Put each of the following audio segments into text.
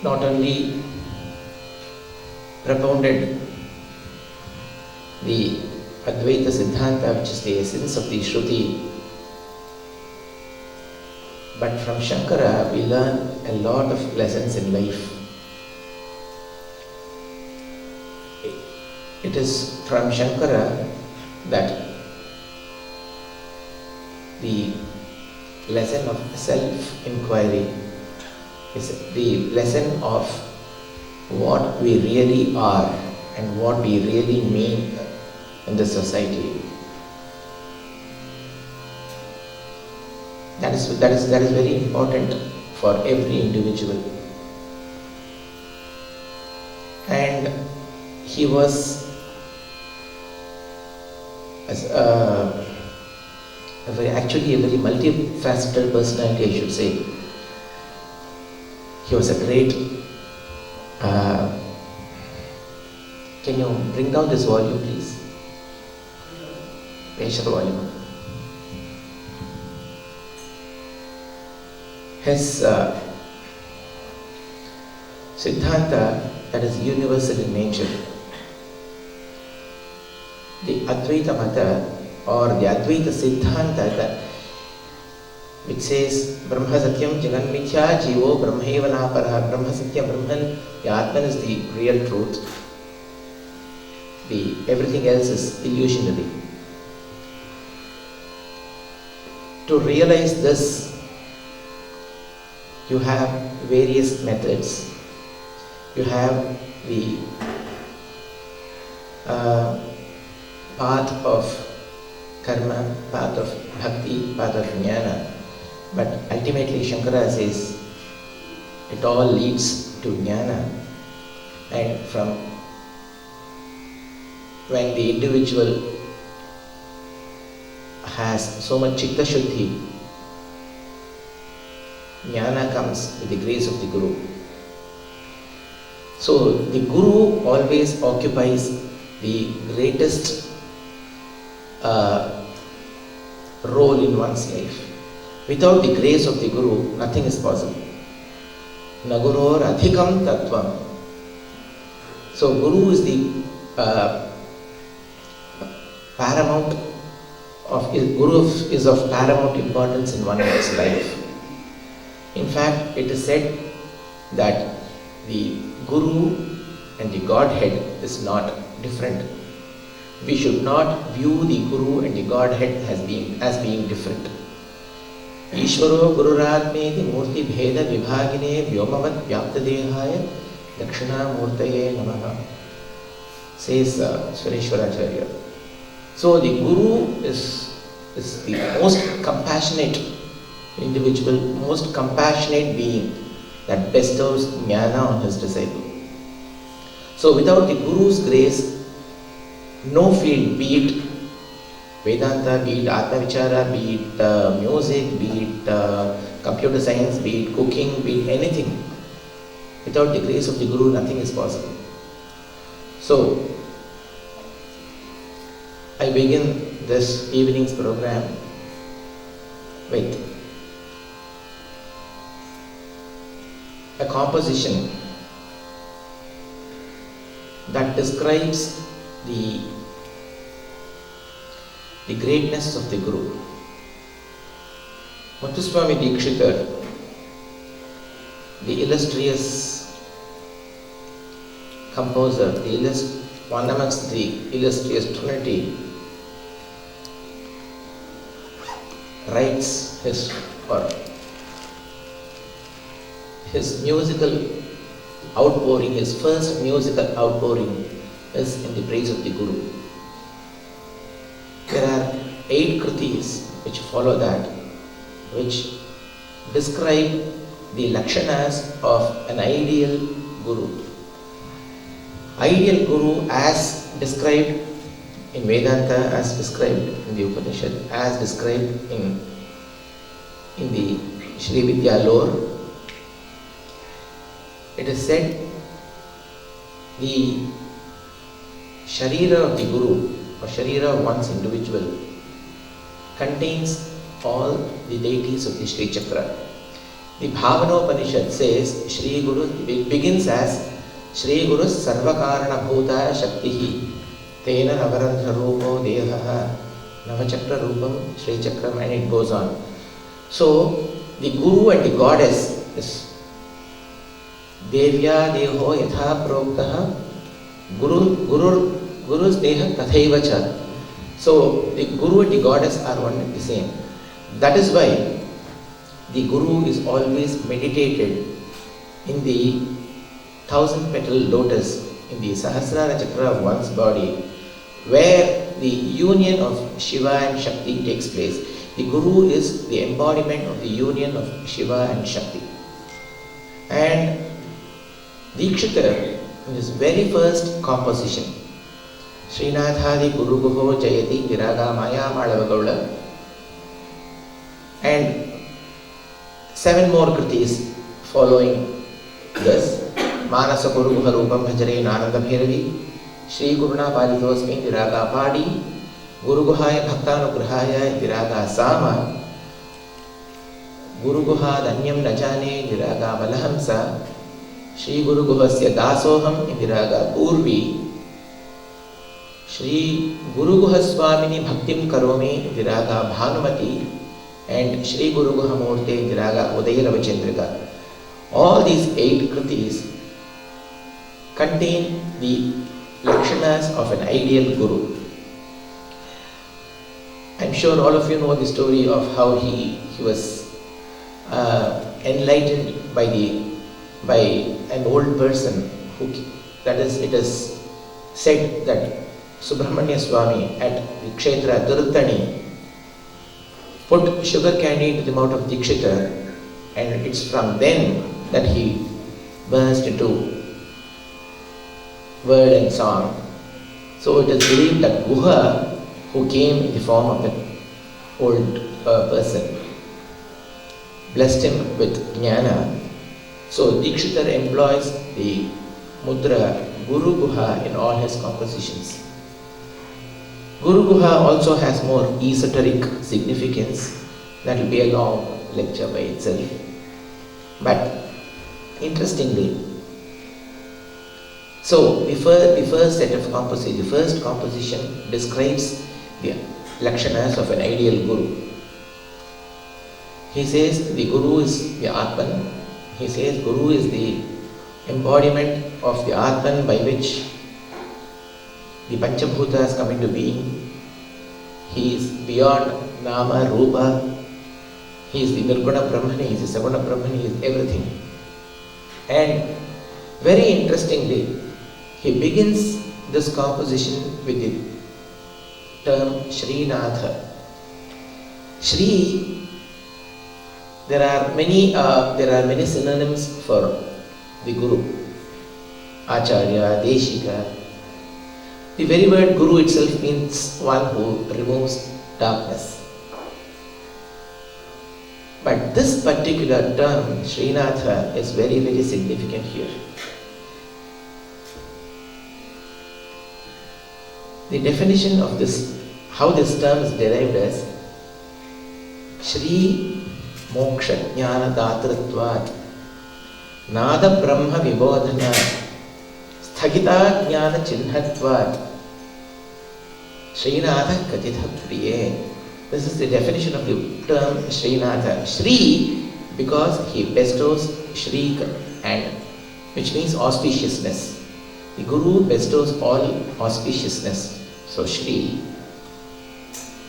not only propounded the Advaita Siddhanta, which is the essence of the Shruti, but from Shankara we learn a lot of lessons in life. It is from Shankara that the lesson of self-inquiry is the lesson of what we really are and what we really mean in the society. That is very important for every individual. And he was actually a very multifaceted personality, I should say. He was a great. Can you bring down this volume, please? Raise the volume. His Siddhanta, that is universal in nature. The Advaita Mata or the Advaita Siddhanta, which says Brahma Satyam Jagan Mithya Jivo Brahmaiva Napara. Brahma Satya, Brahman, the Atman is the real truth. Everything else is illusionary. To realize this, you have various methods. You have the path of karma, path of bhakti, path of jnana. But ultimately Shankara says it all leads to jnana. And from when the individual has so much chitta shuddhi, jnana comes with the grace of the Guru. So the Guru always occupies the greatest role in one's life. Without the grace of the Guru, nothing is possible. Naguror adhikam tattvam. So Guru is the paramount of Guru is of paramount importance in one's life. In fact, it is said that the Guru and the Godhead is not different. We should not view the Guru and the Godhead as being different. Ishvaro Gururatmeti Murti Bheda Vibhagine Vyomavat Vyaptadehaya Dakshina Murtaye Namaha, says Sureshwaracharya. So the Guru is the most compassionate individual, most compassionate being that bestows jnana on his disciple. So without the Guru's grace, no field, be it Vedanta, be it Atma Vichara, be it music, be it computer science, be it cooking, be it anything, without the grace of the Guru, nothing is possible. So I begin this evening's program with a composition that describes the greatness of the Guru. Muthuswami Dikshitar, the illustrious composer, one amongst the illustrious trinity, writes his musical outpouring, his first musical outpouring is in the praise of the Guru. There are 8 kritis which follow that, which describe the lakshanas of an ideal Guru. Ideal Guru as described in Vedanta, as described in the Upanishad, as described in the Shri Vidya lore. It is said the Sharira of the Guru or Sharira of one's individual contains all the deities of the Sri Chakra. The Bhavanopanishad says Shri Guru, it begins as Shri Guru Sarvakarana Bhuta Shaktihi Tena Navarandra Rupo Dehaha Navachakra Rupam Shri Chakram, and it goes on. So the Guru and the Goddess is Devya Deho Yatha Proktaha Guru's Deha Tathaivacha. So the Guru and the Goddess are one and the same. That is why the Guru is always meditated in the 1000-petal lotus in the Sahasrara Chakra of one's body, where the union of Shiva and Shakti takes place. The Guru is the embodiment of the union of Shiva and Shakti. And Dikshitar, in his very first composition, Srinathadi Guru Guho Jayati Viraga Maya Malavagaula, and 7 more kritis following this. Manasa Guru Guha Rupam Bhajare Nananda Bhairavi, Shri Guruna Palithosmi Viraga Padi, Guru Guhaya Bhaktanugrahaya Viraga Sama, Guru Guha Danyam Najane Viraga Balahamsa, Shri Guru Guhasya Dasoham Viraga Purvi, Shri Guru Guha Swamini Bhaktim Karomi Viraga Bhanumati, and Shri Guru Guha Murte Viraga Udayaravachandrika. All these 8 kritis contain the lakshanas of an ideal Guru. I am sure all of you know the story of how he was enlightened by an old person it is said that Subramanya Swami at the Kshetra Tirutani put sugar candy into the mouth of Dikshitar, and it's from then that he burst into word and song. So it is believed that Guha, who came in the form of an old person, blessed him with jnana. So Dikshitar employs the mudra Guru Guha in all his compositions. Guru Guha also has more esoteric significance. That will be a long lecture by itself. But interestingly, so the first set of composition, the first composition describes the lakshanas of an ideal Guru. He says the Guru is the Atman. He says Guru is the embodiment of the Atman by which the Panchabhutas come into being. He is beyond Nama, Rupa. He is the Nirguna Brahman, he is the Saguna Brahman, he is everything. And very interestingly, he begins this composition with the term Srinatha. Shri, there are many synonyms for the Guru. Acharya, Deshika. The very word Guru itself means one who removes darkness. But this particular term, Srinatha, is very, very significant here. The definition of this, how this term is derived as Shri Moksha Jnana Datratvat Nada Brahma Vibodhana Sthagita Jnana Chinnhatvat Srinatha Katitha Priye. This is the definition of the term Srinatha. Shri, because he bestows Shri, and which means auspiciousness. The Guru bestows all auspiciousness. So Shri.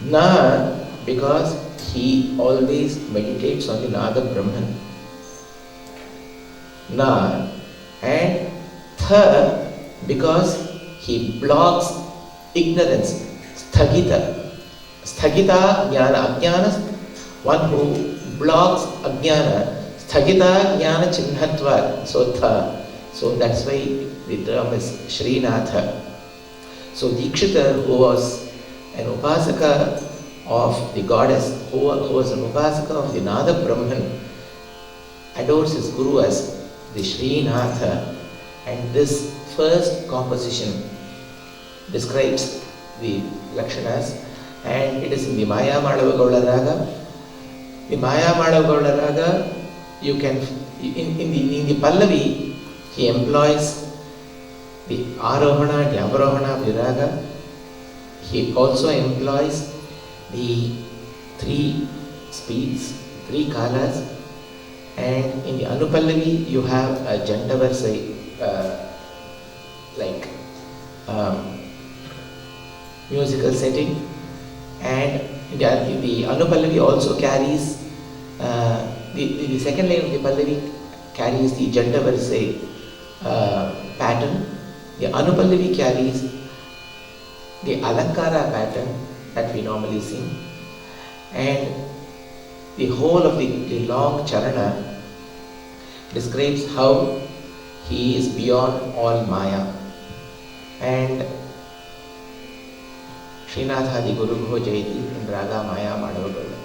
Na, because he always meditates on the Nada Brahman. Na. And Tha, because he blocks ignorance. Sthagita. Sthagita jnana, ajnana, one who blocks ajnana. Sthagita jnana chinnhatva, so tha. So that's why the term is Srinatha. So Dikshitar, who was an upasaka of the goddess, who was an upasaka of the Nada Brahman, adores his Guru as the Srinatha. And this first composition describes the lakshanas, and it is in the Maya Madava Gaula Raga. The Maya Madava Gaula Raga you can, in the Pallavi, he employs the Arohana, the Avarohana, Viraga. He also employs the 3 speeds, 3 kalas, and in the Anupallavi you have a Jantavarsa like musical setting, and the Anupallavi also carries the second line of the Pallavi carries the Jantavarsa pattern. The Anupallavi carries the Alankara pattern that we normally sing, and the whole of the long Charana describes how he is beyond all Maya. And Srinathadi Guru Bho Jaiti in Raga Maya Madhavagala.